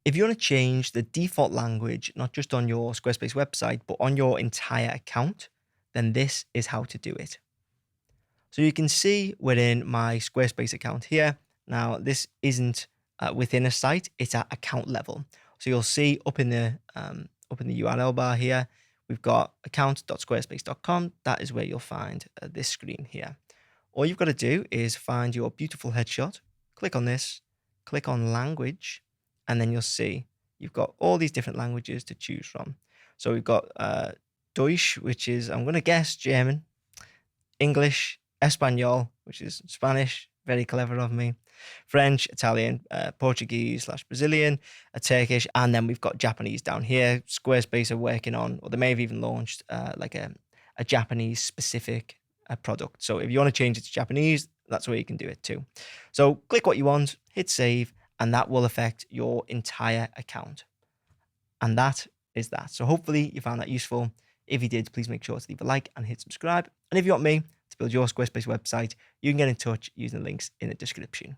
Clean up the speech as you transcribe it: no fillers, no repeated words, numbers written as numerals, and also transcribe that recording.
If you want to change the default language, not just on your Squarespace website, but on your entire account, then this is how to do it. So you can see within my Squarespace account here. Now, this isn't within a site; it's at account level. So you'll see up in the URL bar here, we've got account.squarespace.com. That is where you'll find this screen here. All you've got to do is find your beautiful headshot, click on this, click on language, and then you'll see you've got all these different languages to choose from. So we've got Deutsch, which is, I'm going to guess, German, English, Espanol, which is Spanish, very clever of me, French, Italian, Portuguese/Brazilian, Turkish, and then we've got Japanese down here. Squarespace are working on, or they may have even launched like a Japanese specific product. So if you want to change it to Japanese, that's where you can do it too. So click what you want, hit save, and that will affect your entire account. And that is that. So hopefully you found that useful. If you did, please make sure to leave a like and hit subscribe. And if you want me to build your Squarespace website, you can get in touch using the links in the description.